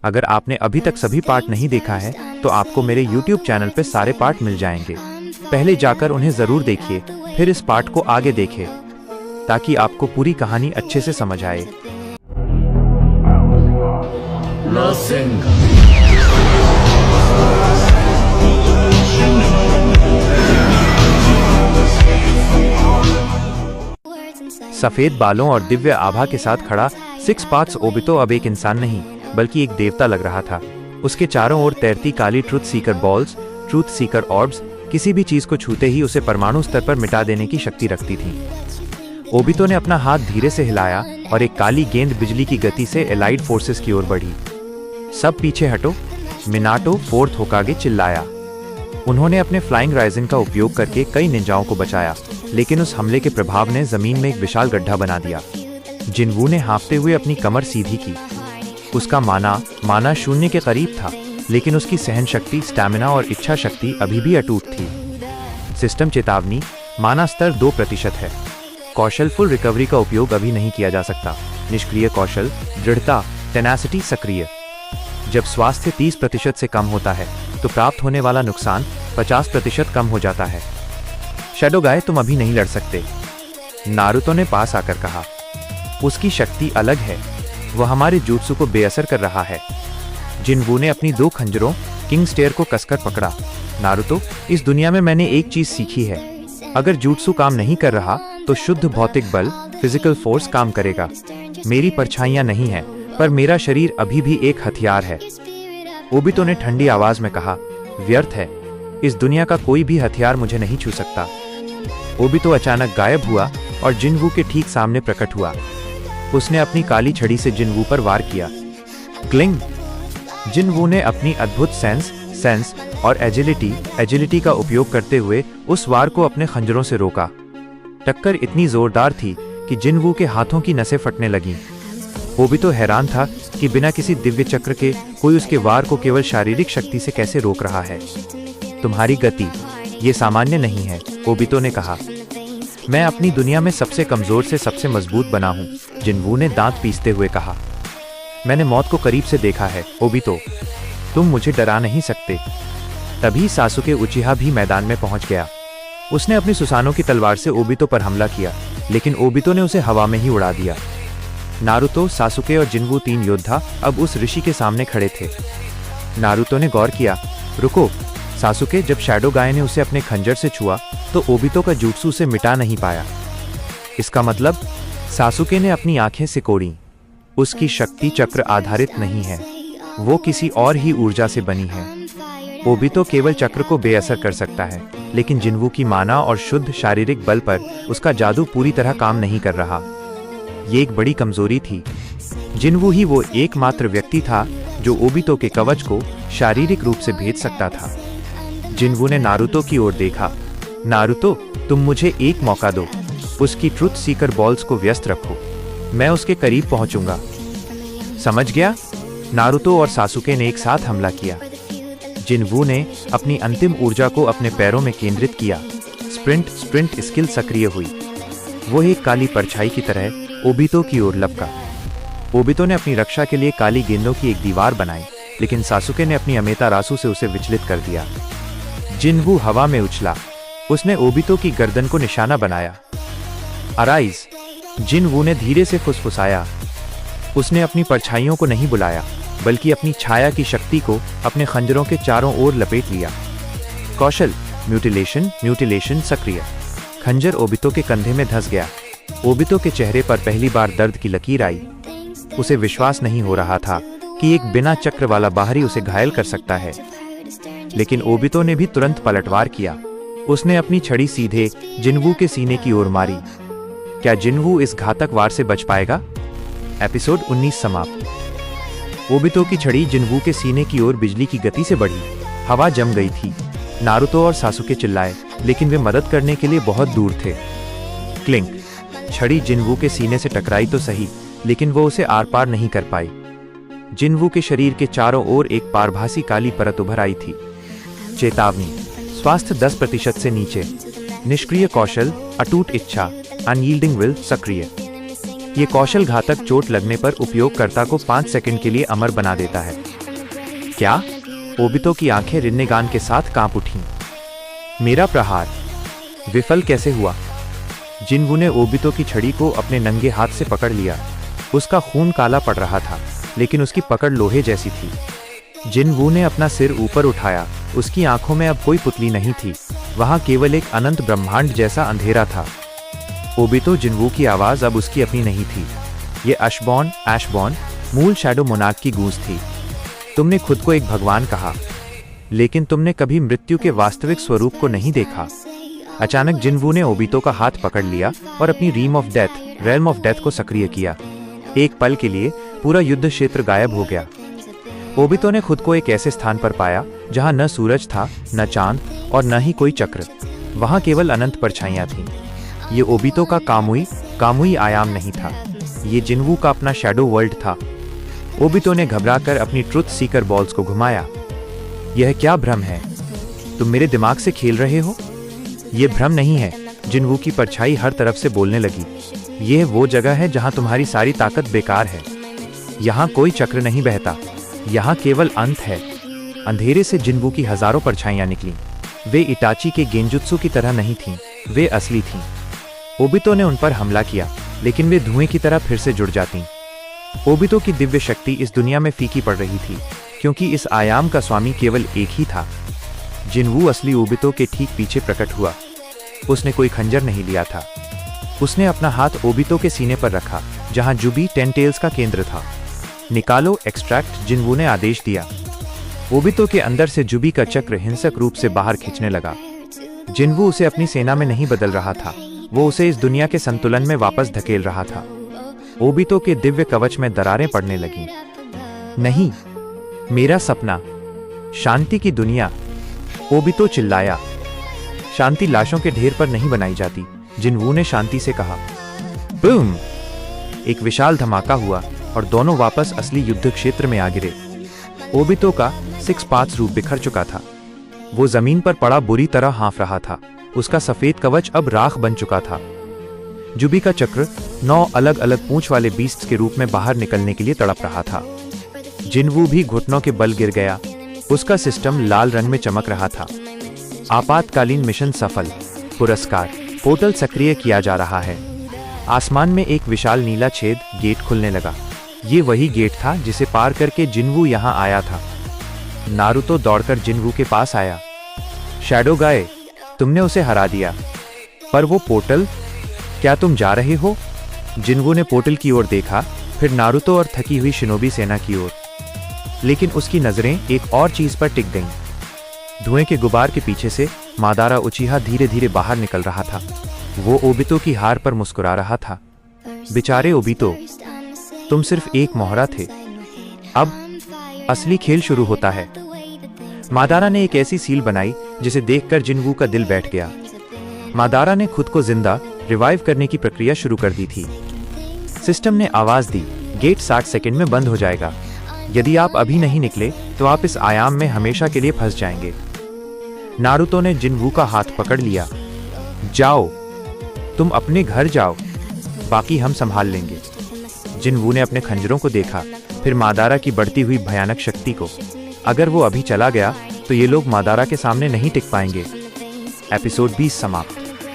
अगर आपने अभी तक सभी पार्ट नहीं देखा है तो आपको मेरे YouTube चैनल पे सारे पार्ट मिल जाएंगे। पहले जाकर उन्हें जरूर देखिए, फिर इस पार्ट को आगे देखें ताकि आपको पूरी कहानी अच्छे से समझ आए। सफेद बालों और दिव्य आभा के साथ खड़ा सिक्स पाक्स ओबितो अब एक इंसान नहीं बल्कि एक देवता लग रहा था। उसके चारों ओर तैरती काली truth seeker balls, truth seeker orbs, किसी भी चीज को छूते ही उसे परमाणु स्तर पर मिटा देने की शक्ति रखती थी। ओबितो ने अपना हाथ धीरे से हिलाया और एक काली गेंद बिजली की गति से एलाइड फोर्सेस की ओर बढ़ी। सब पीछे हटो, मिनाटो फोर्थ होकागे चिल्लाया। उन्होंने अपने फ्लाइंग राइजन का उपयोग करके कई निंजाओं को बचाया, लेकिन उस हमले के प्रभाव ने जमीन में एक विशाल गड्ढा बना दिया। जिनवू ने हाँफते हुए अपनी कमर सीधी की। उसका माना शून्य के करीब था, लेकिन उसकी सहन शक्ति, स्टैमिना और इच्छा शक्ति अभी भी अटूट थी। सिस्टम चेतावनी, माना स्तर 2% है। कौशल फुल रिकवरी का उपयोग अभी नहीं किया जा सकता। निष्क्रिय कौशल, दृढ़ता, टेनासिटी सक्रिय। जब स्वास्थ्य 30% से कम होता है तो प्राप्त होने वाला नुकसान 50% कम हो जाता है। शैडो गाय, तुम अभी नहीं लड़ सकते, नारुतो ने पास आकर कहा। उसकी शक्ति अलग है, वह हमारे jutsu को बेअसर कर रहा है। जिनवू ने अपनी 2 खंजरों किंग स्टेयर को कसकर पकड़ा। नारुतो, इस दुनिया में मैंने एक चीज सीखी है, अगर jutsu काम नहीं कर रहा तो शुद्ध भौतिक बल, फिजिकल फोर्स काम करेगा। मेरी परछाइयां नहीं है, पर मेरा शरीर अभी भी एक हथियार है। ओबितो ने ठंडी आवाज में कहा, व्यर्थ है, इस दुनिया का कोई भी हथियार मुझे नहीं छू सकता। ओबितो अचानक गायब हुआ और जिनवू के ठीक सामने प्रकट हुआ। उसने अपनी काली छड़ी से जिनवू पर वार किया। क्लिंग! जिनवू ने अपनी अद्भुत सेंस और एजिलिटी का उपयोग करते हुए उस वार को अपने खंजरों से रोका। टक्कर इतनी जोरदार थी कि जिनवू के हाथों की नसें फटने लगीं। ओबितो हैरान था कि बिना किसी दिव्य चक्र के कोई उसके वार को केवल शारीरिक शक्ति से कैसे रोक रहा है। तुम्हारी गति, ये सामान्य नहीं है, ओबितो ने कहा। मैं अपनी दुनिया में सबसे कमजोर से सबसे मजबूत बना हूँ, जिनवू ने दांत पीसते हुए कहा। मैंने मौत को करीब से देखा है, ओबितो, तुम मुझे डरा नहीं सकते। तभी सासुके उचिहा भी मैदान में पहुंच गया। उसने अपनी सुसानो की तलवार से ओबितो पर हमला किया, लेकिन ओबितो ने उसे हवा में ही उड़ा दिया। नारुतो, सासुके और जिनवू 3 योद्धा अब उस ऋषि के सामने खड़े थे। नारुतो ने गौर किया, रुको सासुके, जब शैडो गाय ने उसे अपने खंजर से छुआ तो ओबितो का jutsu उसे मिटा नहीं पाया। इसका मतलब, सासुके ने अपनी आंखें सिकोड़ी। उसकी शक्ति चक्र आधारित नहीं है, वो किसी और ही ऊर्जा से बनी है। ओबितो केवल चक्र को बेअसर कर सकता है, लेकिन जिनवू की माना और शुद्ध शारीरिक बल पर उसका जादू पूरी तरह काम नहीं कर रहा। ये एक बड़ी कमजोरी थी। जिनवू ही वो एकमात्र व्यक्ति था जो ओबितो के कवच को शारीरिक रूप से भेद सकता था। जिनवू ने नारुतो की ओर देखा। नारुतो, तुम मुझे एक मौका दो, उसकी ट्रुथ सीकर बॉल्स को व्यस्त रखो, मैं उसके करीब पहुंचूंगा। समझ गया? नारुतो और सासुके ने एक साथ हमला किया। जिनवू ने अपनी अंतिम ऊर्जा को अपने पैरों में केंद्रित किया। स्प्रिंट स्किल सक्रिय हुई। वो एक काली परछाई की तरह ओबितो की ओर लपका। ओबितो ने अपनी रक्षा के लिए काली गेंदों की एक दीवार बनाई, लेकिन सासुके ने अपनी अमेतारासु से उसे विचलित कर दिया। जिनवू हवा में उछला। उसने ओबितो की गर्दन को निशाना बनाया। अराइज! जिनवू ने धीरे से फुसफुसाया। उसने अपनी परछाइयों को नहीं बुलाया, बल्कि अपनी छाया की शक्ति को अपने खंजरों के चारों ओर लपेट लिया। कौशल, म्यूटिलेशन सक्रिय। खंजर ओबितो के कंधे में धंस गया। ओबितो के चेहरे पर पहली बार दर्द की लकीर आई। उसे विश्वास नहीं हो रहा था कि एक बिना चक्र वाला बाहरी उसे घायल कर सकता है, लेकिन ओबितो ने भी तुरंत पलटवार किया। उसने अपनी छड़ी सीधे जिनवू के सीने की ओर मारी। क्या जिनवू इस घातक वार से बच पाएगा? एपिसोड 19 समाप्त। ओबितो की छड़ी जिनवू के सीने की ओर बिजली की गति से बढ़ी। हवा जम गई थी। नारुतो और सासुके चिल्लाए, लेकिन वे मदद करने के लिए बहुत दूर थे। क्लिंक! छड़ी जिनवू के सीने से टकराई तो सही, लेकिन वो उसे आर पार नहीं कर पाई। जिनवू के शरीर के चारों ओर एक पारभासी काली परत उभर आई थी। चेतावनी, स्वास्थ्य 10% से नीचे। निष्क्रिय कौशल, अटूट इच्छा, अनयील्डिंग विल सक्रिय। ये कौशल घातक चोट लगने पर उपयोगकर्ता को 5 सेकंड के लिए अमर बना देता है। क्या? ओबितो की आंखें रिन्नेगान के साथ कांप उठीं। मेरा प्रहार विफल कैसे हुआ? जिनवू ने ओबितो की छड़ी को अपने नंगे हाथ से पकड़ लिया। उसका खून काला पड़ रहा था, लेकिन उसकी पकड़ लोहे जैसी थी। जिनवू ने अपना सिर ऊपर उठाया। उसकी आंखों में अब कोई पुतली नहीं थी, वहां केवल एक अनंत ब्रह्मांड जैसा अंधेरा था। ओबितो, जिनवू की आवाज अब उसकी अपनी नहीं थी। ये ऐशबॉर्न मूल शैडो मोनार्क की गूंज थी। तुमने खुद को एक भगवान कहा, लेकिन तुमने कभी मृत्यु के वास्तविक स्वरूप को नहीं देखा। अचानक जिनवू ने ओबितो का हाथ पकड़ लिया और अपनी realm ऑफ डेथ को सक्रिय किया। एक पल के लिए पूरा युद्ध क्षेत्र गायब हो गया। ओबितो ने खुद को एक ऐसे स्थान पर पाया जहां न सूरज था, न चांद और न ही कोई चक्र। वहां केवल अनंत परछाइयां थीं। ये ओबितो का कामुई आयाम नहीं था, ये जिनवू का अपना शैडो वर्ल्ड था। ओबितो ने घबराकर अपनी ट्रुथ सीकर बॉल्स को घुमाया। यह क्या भ्रम है? तुम मेरे दिमाग से खेल रहे हो? यह भ्रम नहीं है। जिनवू की परछाई हर तरफ से बोलने लगी। यह वो जगह है जहां तुम्हारी सारी ताकत बेकार है। यहाँ कोई चक्र नहीं बहता, यहाँ केवल अंत है। अंधेरे से जिनवू की हजारों परछाइयां निकलीं। वे इटाची के गेंजुत्सु की तरह नहीं थीं, वे असली थीं। ओबितो ने उन पर हमला किया, लेकिन वे धुएं की तरह फिर से जुड़ जातीं। ओबितो की दिव्य शक्ति इस दुनिया में फीकी पड़ रही थी, क्योंकि इस आयाम का स्वामी केवल एक ही था। जिनवू असली ओबितो के ठीक पीछे प्रकट हुआ। उसने कोई खंजर नहीं लिया था। उसने अपना हाथ ओबितो के सीने पर रखा, जहां जुबी 10 टेल्स का केंद्र था। निकालो एक्सट्रैक्ट, जिनवू ने आदेश दिया। ओबितो के अंदर से जुबी का चक्र हिंसक रूप से बाहर खींचने लगा। जिनवू उसे अपनी सेना में नहीं बदल रहा था, वो उसे इस दुनिया के संतुलन में वापस धकेल रहा था। ओबितो के दिव्य कवच में दरारें पड़ने लगीं। नहीं, मेरा सपना, शांति की दुनिया, ओबितो चिल्लाया। शांति लाशों के ढेर पर नहीं बनाई जाती, जिनवू ने शांति से कहा। बूम! एक विशाल धमाका हुआ और दोनों वापस असली युद्ध क्षेत्र में आ गिरे। ओबितो का 6 पाथ्स रूप बिखर चुका था। वो जमीन पर पड़ा बुरी तरह हाँफ रहा था। उसका सफेद कवच अब राख बन चुका था। जुबी का चक्र 9 अलग अलग पूंछ वाले बीस्ट्स के रूप में बाहर निकलने के लिए तड़प रहा था। जिनवू भी घुटनों के बल गिर गया। उसका सिस्टम लाल रंग में चमक रहा था। आपातकालीन मिशन सफल। पुरस्कार। पोर्टल सक्रिय किया जा रहा है। आसमान में एक विशाल नीला छेद गेट खुलने लगा। ये वही गेट था जिसे पार करके जिनवू यहाँ आया था। नारुतो दौड़कर जिनवू के पास आया। शैडो गाय, तुमने उसे हरा दिया, पर वो पोर्टल, क्या तुम जा रहे हो? जिनवू ने पोर्टल की ओर देखा, फिर नारुतो और थकी हुई शिनोबी सेना की ओर। लेकिन उसकी नजरें एक और चीज पर टिक गईं। धुएं के गुबार के पीछे से मादारा उचिहा धीरे धीरे बाहर निकल रहा था। वो ओबितो की हार पर मुस्कुरा रहा था। बेचारे ओबितो, तुम सिर्फ एक मोहरा थे। अब असली खेल शुरू होता है। मादारा ने एक ऐसी सील बनाई जिसे देखकर जिनवू का दिल बैठ गया। मादारा ने खुद को जिंदा रिवाइव करने की प्रक्रिया शुरू कर दी थी। सिस्टम ने आवाज दी, गेट 60 सेकंड में बंद हो जाएगा। यदि आप अभी नहीं निकले तो आप इस आयाम में हमेशा के लिए फंस जाएंगे। नारुतो ने जिनवू का हाथ पकड़ लिया। जाओ, तुम अपने घर जाओ, बाकी हम संभाल लेंगे। जिनवू ने अपने खंजरों को देखा, फिर मादारा की बढ़ती हुई भयानक शक्ति को। अगर वो अभी चला गया तो ये लोग मादारा के सामने नहीं टिक पाएंगे। एपिसोड 20 समाप्त।